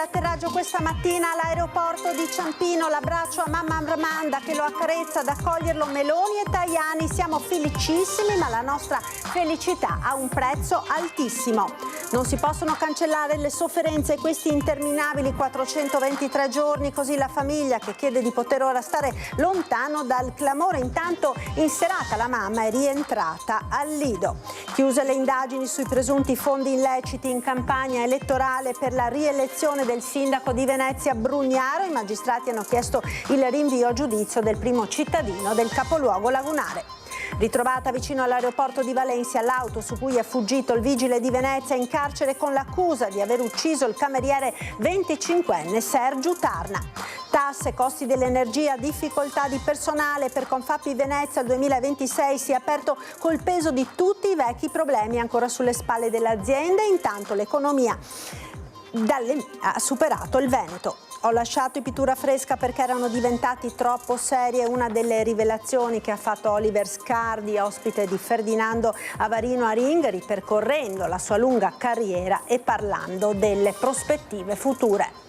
all'atterraggio questa mattina all'aeroporto di Ciampino, l'abbraccio a mamma Armanda che lo accarezza, ad accoglierlo Meloni e Tajani. Siamo felicissimi, ma la nostra felicità ha un prezzo altissimo. Non si possono cancellare le sofferenze e questi interminabili 423 giorni, così la famiglia che chiede di poter ora stare lontano dal clamore. Intanto in serata la mamma è rientrata al Lido. Chiuse le indagini sui presunti fondi illeciti in campagna elettorale per la rielezione del sindaco di Venezia Brugnaro, i magistrati hanno chiesto il rinvio a giudizio del primo cittadino del capoluogo lagunare. Ritrovata vicino all'aeroporto di Valencia l'auto su cui è fuggito il vigile di Venezia, in carcere con l'accusa di aver ucciso il cameriere 25enne Sergiu Tarna. Tasse, costi dell'energia, difficoltà di personale. Per Confapi Venezia il 2026 si è aperto col peso di tutti i vecchi problemi ancora sulle spalle dell'azienda. Intanto l'economia ha superato il Veneto. Ho lasciato i Pittura Fresca perché erano diventati troppo seri, è una delle rivelazioni che ha fatto Oliver Scardi, ospite di Ferdinando Avarino a Ring, ripercorrendo la sua lunga carriera e parlando delle prospettive future.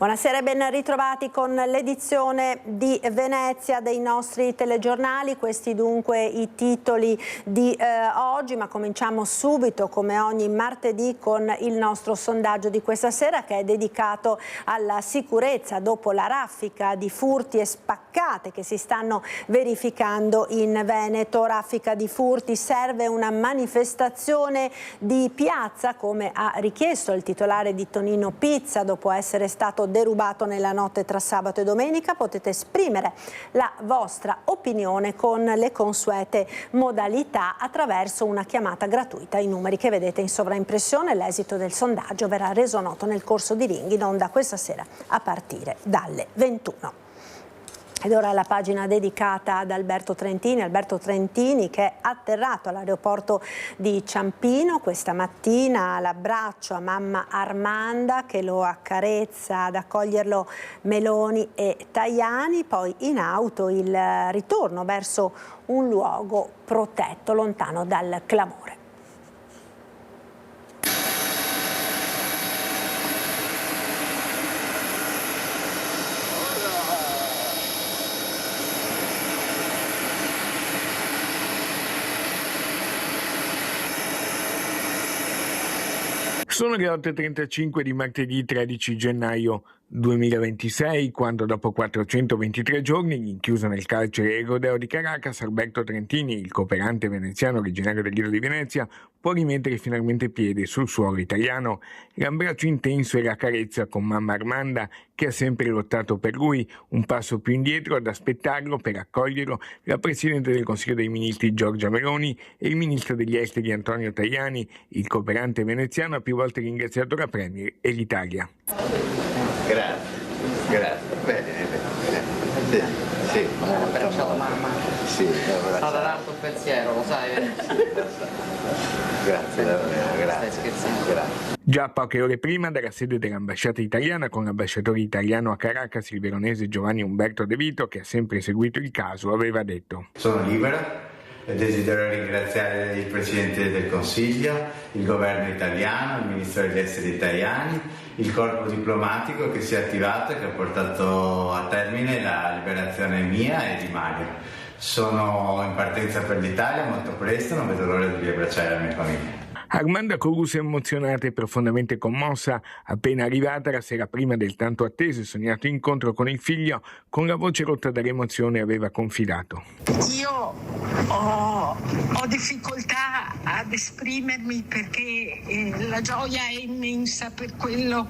Buonasera e ben ritrovati con l'edizione di Venezia dei nostri telegiornali. Questi dunque i titoli di oggi, ma cominciamo subito come ogni martedì con il nostro sondaggio di questa sera, che è dedicato alla sicurezza dopo la raffica di furti e spaccate che si stanno verificando in Veneto. Raffica di furti, serve una manifestazione di piazza come ha richiesto il titolare di Tonino Pizza dopo essere stato derubato nella notte tra sabato e domenica. Potete esprimere la vostra opinione con le consuete modalità attraverso una chiamata gratuita ai numeri che vedete in sovraimpressione. L'esito del sondaggio verrà reso noto nel corso di Ring in onda questa sera a partire dalle 21. Ed ora la pagina dedicata ad Alberto Trentini che è atterrato all'aeroporto di Ciampino questa mattina, l'abbraccio a mamma Armanda che lo accarezza, ad accoglierlo Meloni e Tajani, poi in auto il ritorno verso un luogo protetto, lontano dal clamore. Sono le 8.35 di martedì 13 gennaio 2026, quando dopo 423 giorni rinchiuso nel carcere El Rodeo di Caracas, Alberto Trentini, il cooperante veneziano originario del Lido di Venezia, può rimettere finalmente piede sul suolo italiano. L'abbraccio intenso e la carezza con mamma Armanda, che ha sempre lottato per lui, un passo più indietro ad aspettarlo per accoglierlo la Presidente del Consiglio dei Ministri Giorgia Meloni e il Ministro degli Esteri Antonio Tajani. Il cooperante veneziano ha più volte ringraziato la Premier e l'Italia. Grazie, bene. Sì. Abbracciato mamma. Sì, è stata tanto pensiero, lo sai. Grazie, Stai scherzando. grazie. Già poche ore prima, dalla sede dell'ambasciata italiana, con l'ambasciatore italiano a Caracas, il veronese Giovanni Umberto De Vito, che ha sempre seguito il caso, aveva detto: Sono libera e desidero ringraziare il Presidente del Consiglio, il governo italiano, il Ministro degli Esteri Tajani, il corpo diplomatico che si è attivato e che ha portato a termine la liberazione mia e di Mario. Sono in partenza per l'Italia molto presto, non vedo l'ora di riabbracciare la mia famiglia. Armanda Corus, emozionata e profondamente commossa, appena arrivata la sera prima del tanto atteso e sognato incontro con il figlio, con la voce rotta dall'emozione aveva confidato: Io ho difficoltà ad esprimermi perché la gioia è immensa per quello,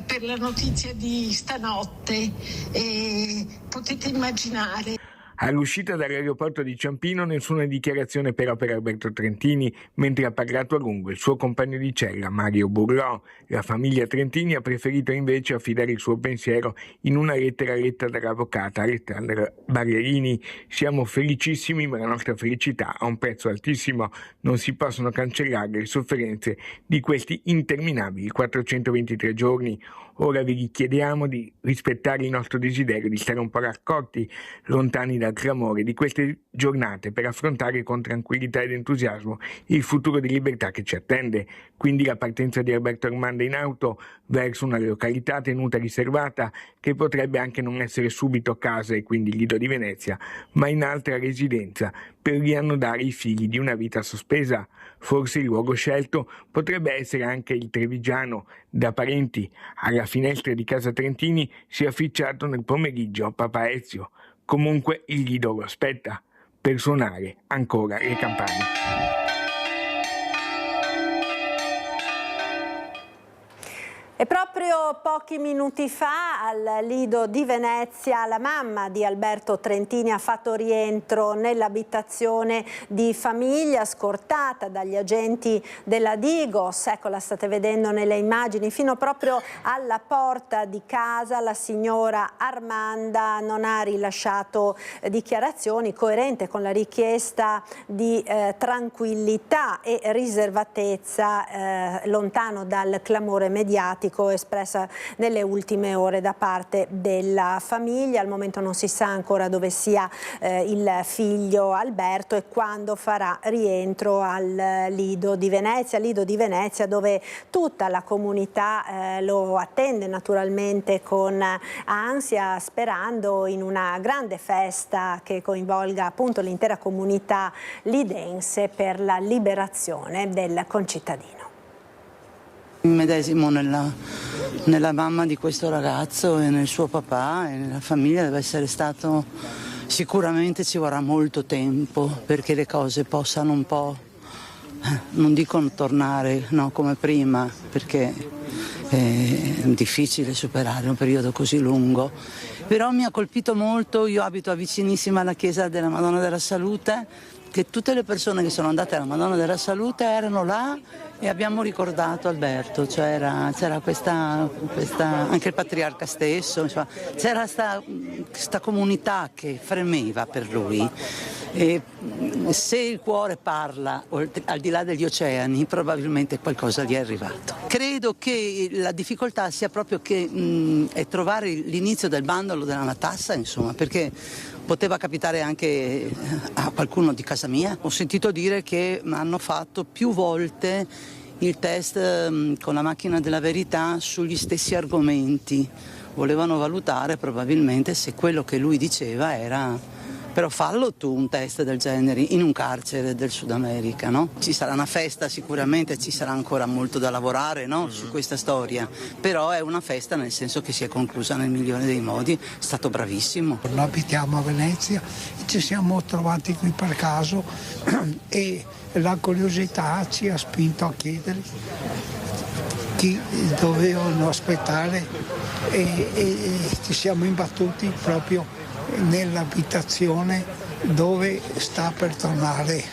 per la notizia di stanotte, e potete immaginare. All'uscita dall'aeroporto di Ciampino nessuna dichiarazione però per Alberto Trentini, mentre ha parlato a lungo il suo compagno di cella Mario Burlò. La famiglia Trentini ha preferito invece affidare il suo pensiero in una lettera letta dall'avvocata Alessandra Barierini. Siamo felicissimi, ma la nostra felicità ha un prezzo altissimo. Non si possono cancellare le sofferenze di questi interminabili 423 giorni. Ora vi chiediamo di rispettare il nostro desiderio di stare un po' raccolti, lontani dal clamore di queste giornate per affrontare con tranquillità ed entusiasmo il futuro di libertà che ci attende. Quindi la partenza di Alberto Armanda in auto verso una località tenuta riservata che potrebbe anche non essere subito casa e quindi Lido di Venezia, ma in altra residenza per riannodare i fili di una vita sospesa. Forse il luogo scelto potrebbe essere anche il Trevigiano. Da parenti alla finestra di casa Trentini si è affacciato nel pomeriggio papà Ezio. Comunque il Lido lo aspetta per suonare ancora le campane. E proprio pochi minuti fa al Lido di Venezia la mamma di Alberto Trentini ha fatto rientro nell'abitazione di famiglia scortata dagli agenti della Digos. Ecco, la state vedendo nelle immagini, fino proprio alla porta di casa la signora Armanda non ha rilasciato dichiarazioni, coerente con la richiesta di tranquillità e riservatezza lontano dal clamore mediatico espressa nelle ultime ore da parte della famiglia. Al momento non si sa ancora dove sia il figlio Alberto e quando farà rientro al Lido di Venezia dove tutta la comunità lo attende naturalmente con ansia, sperando in una grande festa che coinvolga appunto l'intera comunità lidense per la liberazione del concittadino. Mi medesimo nella mamma di questo ragazzo e nel suo papà e nella famiglia. Deve essere stato, sicuramente ci vorrà molto tempo perché le cose possano un po', non dico tornare come prima, perché è difficile superare un periodo così lungo, però mi ha colpito molto. Io abito vicinissima alla chiesa della Madonna della Salute, che tutte le persone che sono andate alla Madonna della Salute erano là e abbiamo ricordato Alberto, cioè c'era questa anche il patriarca stesso, insomma, c'era questa comunità che fremeva per lui. E se il cuore parla al di là degli oceani, probabilmente qualcosa gli è arrivato. Credo che la difficoltà sia proprio che è trovare l'inizio del bandolo della matassa, insomma, perché poteva capitare anche a qualcuno di casa mia. Ho sentito dire che hanno fatto più volte il test con la macchina della verità sugli stessi argomenti. Volevano valutare probabilmente se quello che lui diceva era... Però fallo tu un test del genere in un carcere del Sud America, no? Ci sarà una festa sicuramente, ci sarà ancora molto da lavorare, no? Su questa storia, però è una festa nel senso che si è conclusa nel migliore dei modi, è stato bravissimo. Noi abitiamo a Venezia, ci siamo trovati qui per caso e la curiosità ci ha spinto a chiedere chi dovevano aspettare e ci siamo imbattuti proprio nell'abitazione dove sta per tornare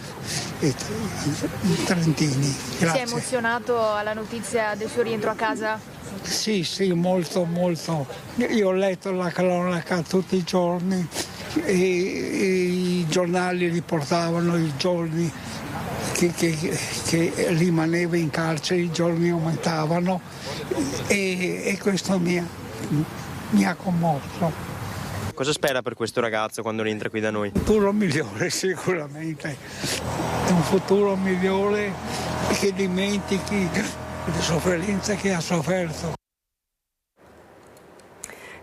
Trentini. Grazie. Si è emozionato alla notizia del suo rientro a casa? Sì, molto, molto. Io ho letto la cronaca tutti i giorni e i giornali riportavano i giorni che rimaneva in carcere, i giorni aumentavano e questo mi ha commosso. Cosa spera per questo ragazzo quando rientra qui da noi? Un futuro migliore sicuramente, un futuro migliore che dimentichi le sofferenze che ha sofferto.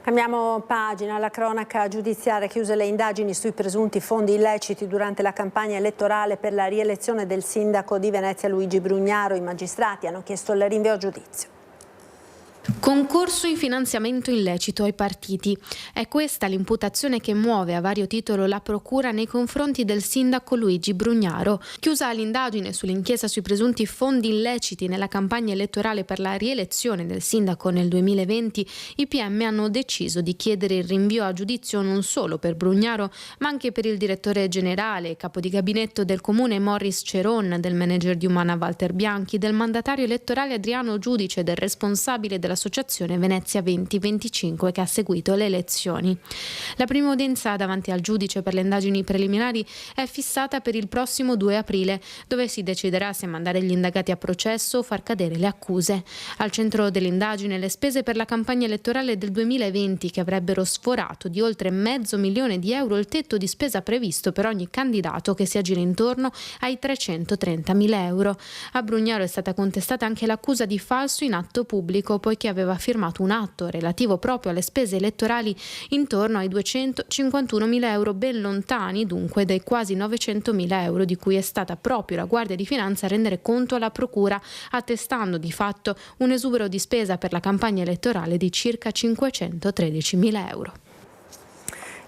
Cambiamo pagina, la cronaca giudiziaria chiuse le indagini sui presunti fondi illeciti durante la campagna elettorale per la rielezione del sindaco di Venezia Luigi Brugnaro. I magistrati hanno chiesto il rinvio a giudizio. Concorso in finanziamento illecito ai partiti. È questa l'imputazione che muove a vario titolo la procura nei confronti del sindaco Luigi Brugnaro. Chiusa l'indagine sull'inchiesta sui presunti fondi illeciti nella campagna elettorale per la rielezione del sindaco nel 2020, i PM hanno deciso di chiedere il rinvio a giudizio non solo per Brugnaro, ma anche per il direttore generale, capo di gabinetto del comune Morris Ceron, del manager di Umana Walter Bianchi, del mandatario elettorale Adriano Giudice, del responsabile della dell'associazione Venezia 2025 che ha seguito le elezioni. La prima udienza davanti al giudice per le indagini preliminari è fissata per il prossimo 2 aprile, dove si deciderà se mandare gli indagati a processo o far cadere le accuse. Al centro dell'indagine le spese per la campagna elettorale del 2020 che avrebbero sforato di oltre €500.000 il tetto di spesa previsto per ogni candidato, che si aggira intorno ai €330.000. A Brugnaro è stata contestata anche l'accusa di falso in atto pubblico, poiché aveva firmato un atto relativo proprio alle spese elettorali intorno ai €251.000, ben lontani dunque dai quasi €900.000 di cui è stata proprio la Guardia di Finanza a rendere conto alla Procura, attestando di fatto un esubero di spesa per la campagna elettorale di circa €513.000.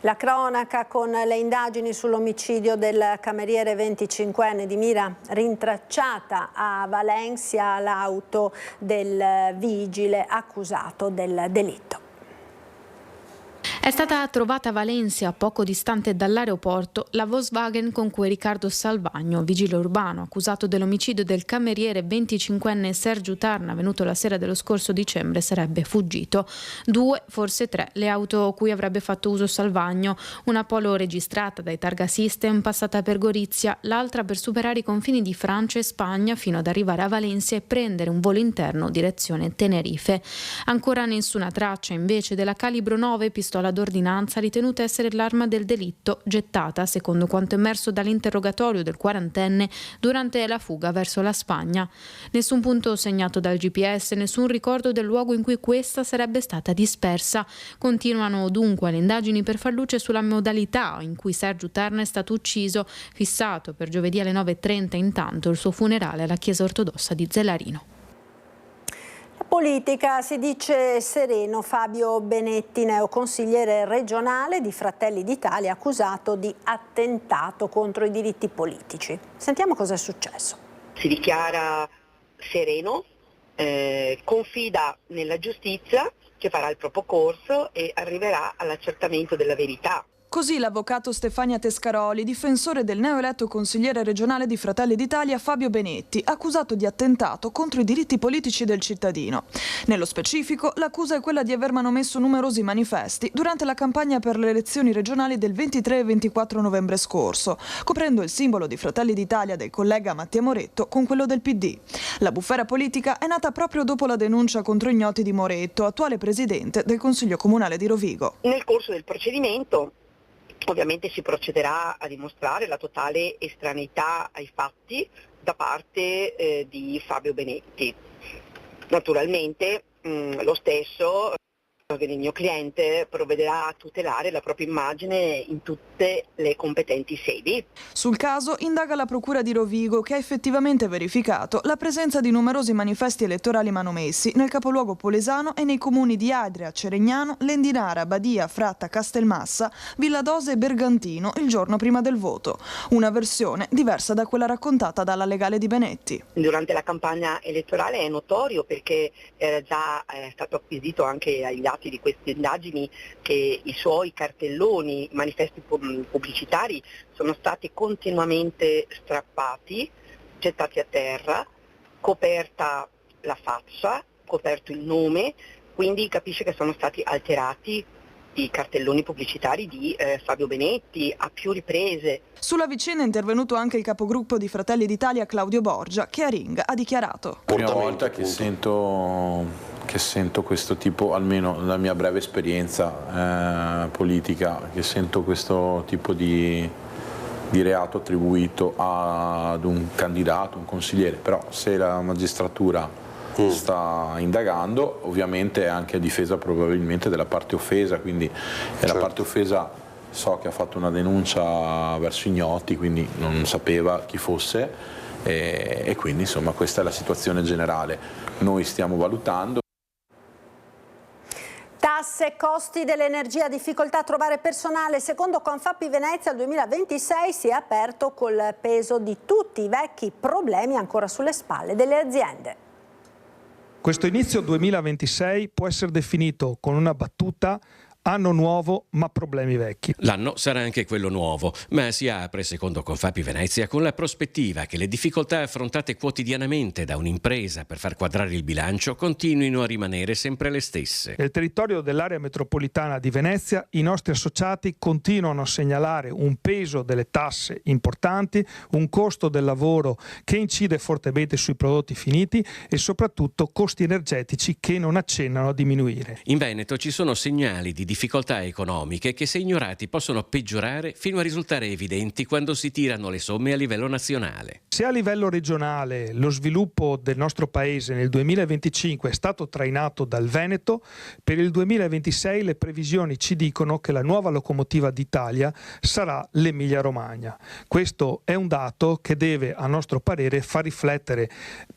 La cronaca con le indagini sull'omicidio del cameriere 25enne di Mira, rintracciata a Valencia l'auto del vigile accusato del delitto. È stata trovata a Valencia, poco distante dall'aeroporto, la Volkswagen con cui Riccardo Salvagno, vigile urbano accusato dell'omicidio del cameriere 25enne Sergio Tarna avvenuto la sera dello scorso dicembre, sarebbe fuggito. 2, forse 3, le auto cui avrebbe fatto uso Salvagno, una Polo registrata dai Targa System passata per Gorizia, l'altra per superare i confini di Francia e Spagna fino ad arrivare a Valencia e prendere un volo interno direzione Tenerife. Ancora nessuna traccia invece della calibro 9 pistola d'ordinanza ritenuta essere l'arma del delitto, gettata, secondo quanto emerso dall'interrogatorio del quarantenne, durante la fuga verso la Spagna. Nessun punto segnato dal GPS, nessun ricordo del luogo in cui questa sarebbe stata dispersa. Continuano dunque le indagini per far luce sulla modalità in cui Sergio Tarna è stato ucciso, fissato per giovedì alle 9:30 intanto il suo funerale alla chiesa ortodossa di Zellarino. Politica, si dice sereno Fabio Benetti, neoconsigliere regionale di Fratelli d'Italia, accusato di attentato contro i diritti politici. Sentiamo cosa è successo. Si dichiara sereno, confida nella giustizia che farà il proprio corso e arriverà all'accertamento della verità. Così l'avvocato Stefania Tescaroli, difensore del neoeletto consigliere regionale di Fratelli d'Italia Fabio Benetti, accusato di attentato contro i diritti politici del cittadino. Nello specifico, l'accusa è quella di aver manomesso numerosi manifesti durante la campagna per le elezioni regionali del 23 e 24 novembre scorso, coprendo il simbolo di Fratelli d'Italia del collega Mattia Moretto con quello del PD. La bufera politica è nata proprio dopo la denuncia contro Ignoti di Moretto, attuale presidente del Consiglio Comunale di Rovigo. Nel corso del procedimento ovviamente si procederà a dimostrare la totale estraneità ai fatti da parte di Fabio Benetti. Naturalmente lo stesso, il mio cliente, provvederà a tutelare la propria immagine in tutte le competenti sedi. Sul caso indaga la Procura di Rovigo, che ha effettivamente verificato la presenza di numerosi manifesti elettorali manomessi nel capoluogo polesano e nei comuni di Adria, Ceregnano, Lendinara, Badia, Fratta, Castelmassa, Villadose e Bergantino il giorno prima del voto. Una versione diversa da quella raccontata dalla legale di Benetti. Durante la campagna elettorale è notorio, perché era già stato acquisito anche agli atti di queste indagini, che i suoi cartelloni, manifesti pubblicitari sono stati continuamente strappati, gettati a terra, coperta la faccia, coperto il nome, quindi capisce che sono stati alterati i cartelloni pubblicitari di Fabio Benetti a più riprese. Sulla vicenda è intervenuto anche il capogruppo di Fratelli d'Italia Claudio Borgia, che a Ring ha dichiarato: la prima volta che sento questo tipo, almeno nella mia breve esperienza politica, che sento questo tipo di reato attribuito ad un candidato, un consigliere. Però se la magistratura sta indagando, ovviamente è anche a difesa probabilmente della parte offesa, quindi la parte offesa so che ha fatto una denuncia verso Ignoti, quindi non sapeva chi fosse e quindi insomma questa è la situazione generale. Noi stiamo valutando. Tasse, costi dell'energia, difficoltà a trovare personale. Secondo Confapi Venezia il 2026 si è aperto col peso di tutti i vecchi problemi ancora sulle spalle delle aziende. Questo inizio 2026 può essere definito con una battuta Anno nuovo ma problemi vecchi. L'anno sarà anche quello nuovo, ma si apre, secondo Confapi Venezia, con la prospettiva che le difficoltà affrontate quotidianamente da un'impresa per far quadrare il bilancio continuino a rimanere sempre le stesse. Nel territorio dell'area metropolitana di Venezia i nostri associati continuano a segnalare un peso delle tasse importanti, un costo del lavoro che incide fortemente sui prodotti finiti e soprattutto costi energetici che non accennano a diminuire. In Veneto ci sono segnali di difficoltà economiche che, se ignorati, possono peggiorare fino a risultare evidenti quando si tirano le somme a livello nazionale. Se a livello regionale lo sviluppo del nostro paese nel 2025 è stato trainato dal Veneto, per il 2026 le previsioni ci dicono che la nuova locomotiva d'Italia sarà l'Emilia-Romagna. Questo è un dato che deve, a nostro parere, far riflettere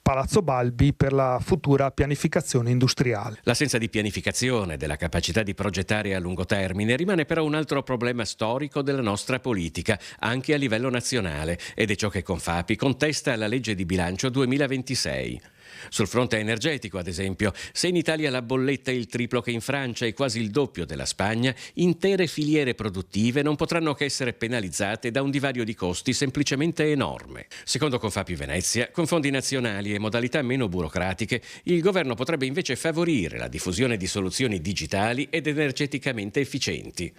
Palazzo Balbi per la futura pianificazione industriale. L'assenza di pianificazione, della capacità di progettare a lungo termine, rimane però un altro problema storico della nostra politica, anche a livello nazionale, ed è ciò che Confapi contesta alla legge di bilancio 2026. Sul fronte energetico, ad esempio, se in Italia la bolletta è il triplo che in Francia e quasi il doppio della Spagna, intere filiere produttive non potranno che essere penalizzate da un divario di costi semplicemente enorme. Secondo Confapi Venezia, con fondi nazionali e modalità meno burocratiche, il governo potrebbe invece favorire la diffusione di soluzioni digitali ed energeticamente efficienti.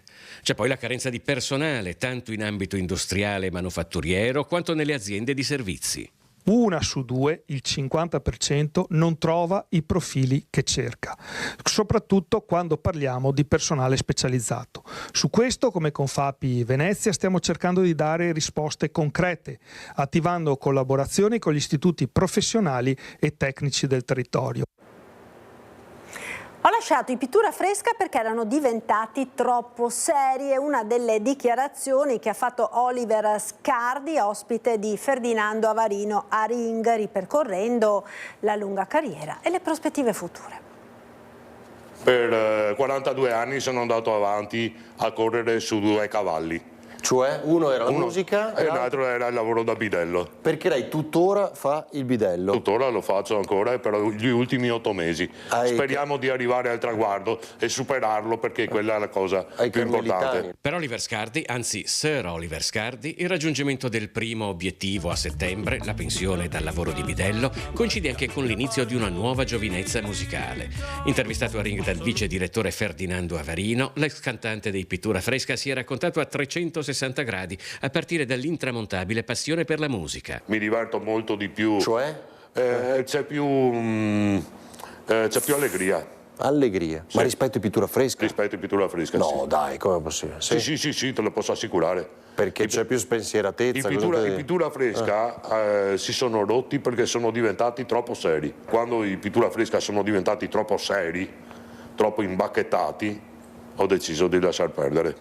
C'è poi la carenza di personale, tanto in ambito industriale e manufatturiero quanto nelle aziende di servizi. 1 su 2, il 50%, non trova i profili che cerca, soprattutto quando parliamo di personale specializzato. Su questo, come Confapi Venezia, stiamo cercando di dare risposte concrete, attivando collaborazioni con gli istituti professionali e tecnici del territorio. Ho lasciato i Pittura Fresca perché erano diventati troppo seri, è una delle dichiarazioni che ha fatto Oliver Scardi, ospite di Ferdinando Avarino a Ring, ripercorrendo la lunga carriera e le prospettive future. Per 42 anni sono andato avanti a correre su 2 cavalli. Cioè, uno era la musica e l'altro era il lavoro da bidello. Perché lei tuttora fa il bidello? Tuttora lo faccio ancora per gli ultimi 8 mesi. Speriamo di arrivare al traguardo e superarlo, perché quella è la cosa più importante. Per Oliver Scardi, anzi Sir Oliver Scardi, il raggiungimento del primo obiettivo a settembre, la pensione dal lavoro di bidello, coincide anche con l'inizio di una nuova giovinezza musicale. Intervistato a Ring dal vice direttore Ferdinando Avarino, l'ex cantante dei Pittura Fresca si è raccontato a 360 gradi, a partire dall'intramontabile passione per la musica. Mi diverto molto di più. Cioè? C'è più allegria. Allegria? Sì. Ma rispetto a Pittura Fresca? Rispetto a Pittura Fresca, no, sì. Dai, come è possibile? Sì, te lo posso assicurare. Perché c'è più spensieratezza? I Pittura Fresca si sono rotti perché sono diventati troppo seri. Quando i Pittura Fresca sono diventati troppo seri, troppo imbacchettati, ho deciso di lasciar perdere.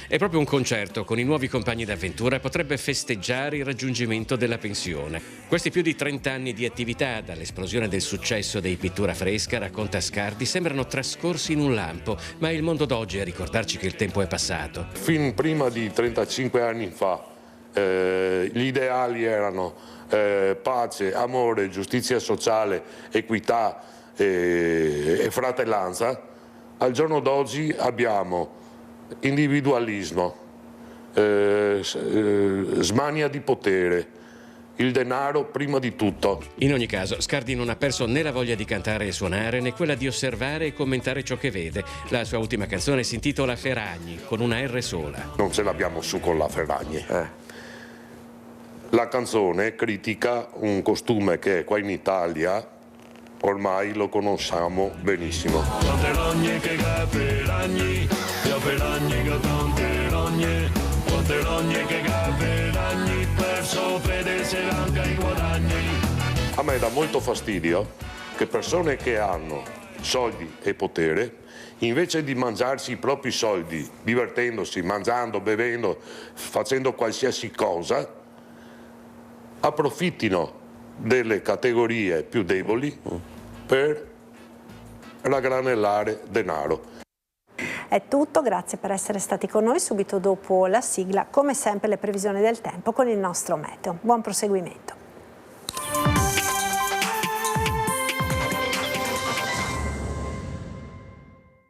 E proprio un concerto con i nuovi compagni d'avventura potrebbe festeggiare il raggiungimento della pensione. Questi più di 30 anni di attività, dall'esplosione del successo dei Pittura Fresca, racconta Scardi, sembrano trascorsi in un lampo, ma è il mondo d'oggi a ricordarci che il tempo è passato. Fin prima di 35 anni fa gli ideali erano pace, amore, giustizia sociale, equità e fratellanza. Al giorno d'oggi abbiamo individualismo, smania di potere, il denaro prima di tutto. In ogni caso, Scardi non ha perso né la voglia di cantare e suonare, né quella di osservare e commentare ciò che vede. La sua ultima canzone si intitola Ferragni, con una R sola. Non ce l'abbiamo su con la Ferragni. La canzone critica un costume che qua in Italia ormai lo conosciamo benissimo. A me dà molto fastidio che persone che hanno soldi e potere, invece di mangiarsi i propri soldi, divertendosi, mangiando, bevendo, facendo qualsiasi cosa, approfittino delle categorie più deboli per raggranellare denaro. È tutto, grazie per essere stati con noi. Subito dopo la sigla, come sempre, le previsioni del tempo con il nostro meteo. Buon proseguimento.